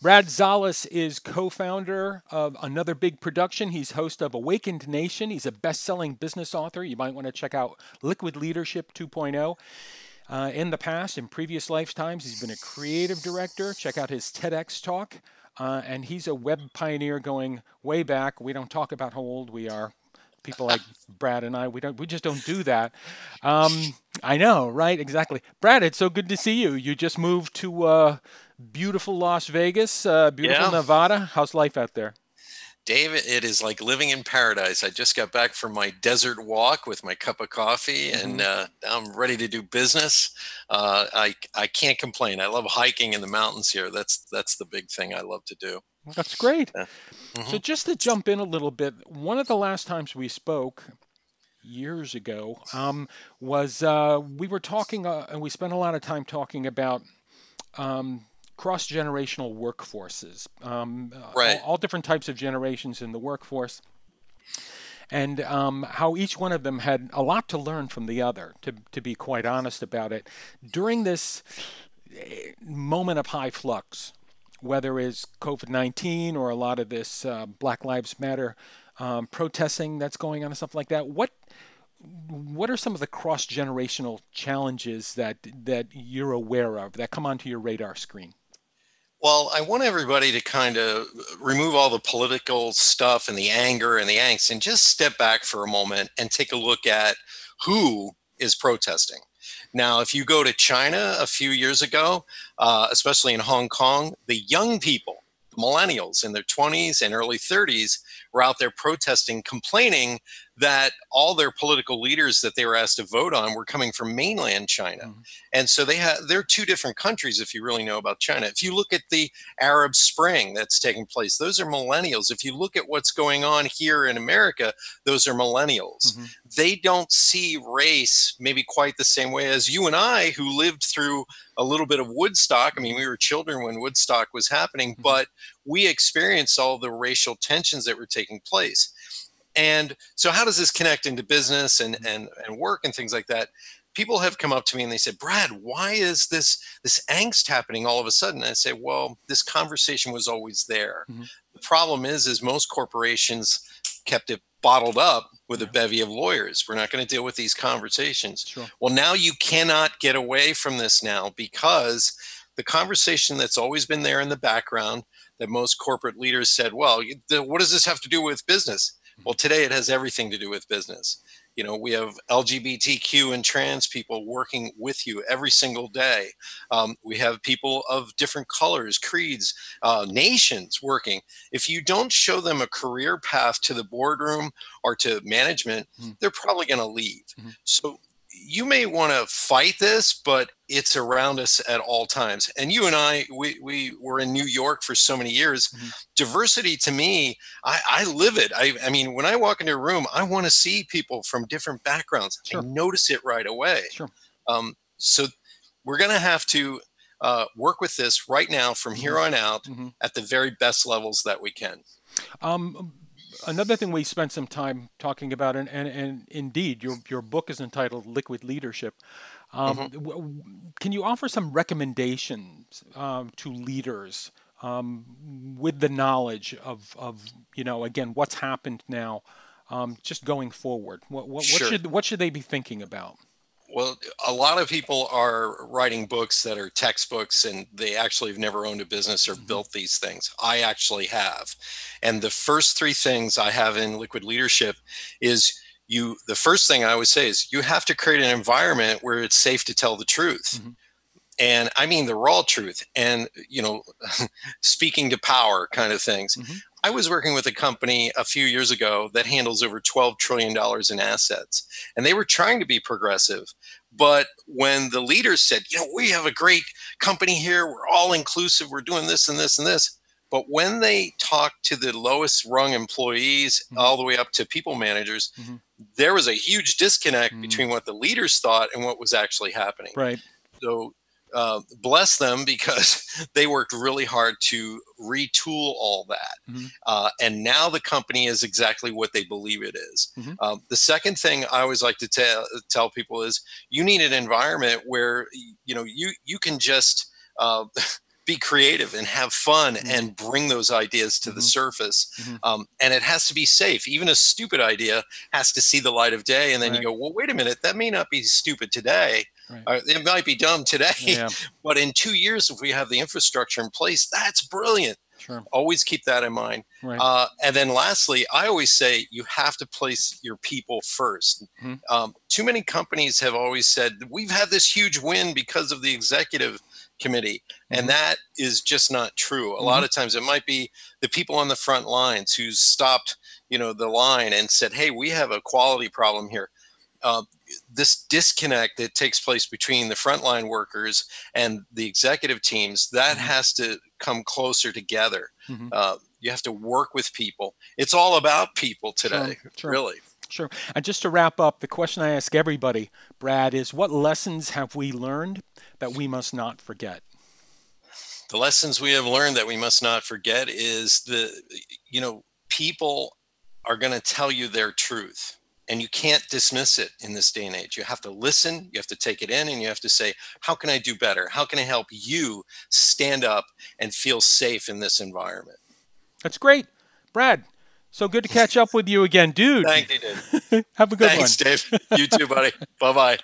Brad Szollose is co-founder of Another Big Production. He's host of Awakened Nation. He's a best-selling business author. You might want to check out Liquid Leadership 2.0. In the past, in previous lifetimes, he's been a creative director. Check out his TEDx talk. And he's a web pioneer going way back. We don't talk about how old we are. People like Brad and I, we just don't do that. I know, right? Exactly. Brad, it's so good to see you. You just moved to beautiful Las Vegas, beautiful Nevada. How's life out there? David, it is like living in paradise. I just got back from my desert walk with my cup of coffee, and now I'm ready to do business. I can't complain. I love hiking in the mountains here. That's the big thing I love to do. That's great. So just to jump in a little bit, one of the last times we spoke years ago was we were talking, and we spent a lot of time talking about cross-generational workforces, Right. all different types of generations in the workforce, and how each one of them had a lot to learn from the other, to be quite honest about it. During this moment of high flux, whether it's COVID-19 or a lot of this Black Lives Matter protesting that's going on and stuff like that, what are some of the cross-generational challenges that you're aware of that come onto your radar screen? Well, I want everybody to kind of remove all the political stuff and the anger and the angst and just step back for a moment and take a look at who is protesting. Now, if you go to China a few years ago, especially in Hong Kong, the young people, the millennials in their 20s and early 30s, were out there protesting, complaining that all their political leaders that they were asked to vote on were coming from mainland China. And so they're two different countries, if you really know about China. If you look at the Arab Spring that's taking place, those are millennials. If you look at what's going on here in America, those are millennials. They don't see race maybe quite the same way as you and I, who lived through a little bit of Woodstock. I mean, we were children when Woodstock was happening, but we experienced all the racial tensions that were taking place. And so how does this connect into business and work and things like that? People have come up to me and they said, Brad, why is this angst happening all of a sudden? And I say, well, this conversation was always there. The problem is most corporations kept it bottled up with a bevy of lawyers. We're not going to deal with these conversations. Well, now you cannot get away from this now, because the conversation that's always been there in the background that most corporate leaders said, well, what does this have to do with business? Well, today it has everything to do with business. You know, we have LGBTQ and trans people working with you every single day. We have people of different colors, creeds, nations working. If you don't show them a career path to the boardroom or to management, they're probably going to leave. So you may want to fight this, but it's around us at all times. And you and I, we were in New York for so many years. Diversity, to me, I live it. I mean, when I walk into a room, I want to see people from different backgrounds. I notice it right away. So we're going to have to work with this right now from here on out at the very best levels that we can. Another thing we spent some time talking about, and indeed, your book is entitled Liquid Leadership. Can you offer some recommendations to leaders with the knowledge of again, what's happened now, just going forward? What should they be thinking about? Well, a lot of people are writing books that are textbooks, and they actually have never owned a business or built these things. I actually have. And the first three things I have in Liquid Leadership is the first thing I always say is you have to create an environment where it's safe to tell the truth. And I mean the raw truth, and, speaking to power kind of things. I was working with a company a few years ago that handles over $12 trillion in assets, and they were trying to be progressive. But when the leaders said, we have a great company here, we're all inclusive, we're doing this and this and this. But when they talked to the lowest rung employees all the way up to people managers, there was a huge disconnect between what the leaders thought and what was actually happening. So bless them, because they worked really hard to retool all that. And now the company is exactly what they believe it is. The second thing I always like to tell people is you need an environment where, you can just be creative and have fun and bring those ideas to the surface. And it has to be safe. Even a stupid idea has to see the light of day. And then you go, well, wait a minute, that may not be stupid today. It might be dumb today, but in 2 years, if we have the infrastructure in place, that's brilliant. Always keep that in mind. And then lastly, I always say you have to place your people first. Too many companies have always said, we've had this huge win because of the executive committee. And that is just not true. A lot of times it might be the people on the front lines who stopped, the line and said, hey, we have a quality problem here. This disconnect that takes place between the frontline workers and the executive teams, that has to come closer together. You have to work with people. It's all about people today, really. Sure. And just to wrap up, the question I ask everybody, Brad, is what lessons have we learned that we must not forget? The lessons we have learned that we must not forget is people are going to tell you their truth. And you can't dismiss it in this day and age. You have to listen, you have to take it in, and you have to say, how can I do better? How can I help you stand up and feel safe in this environment? That's great. Brad, so good to catch up with you again, dude. Thank you, Dave. Have a good one. Thanks, Dave. You too, buddy. Bye-bye.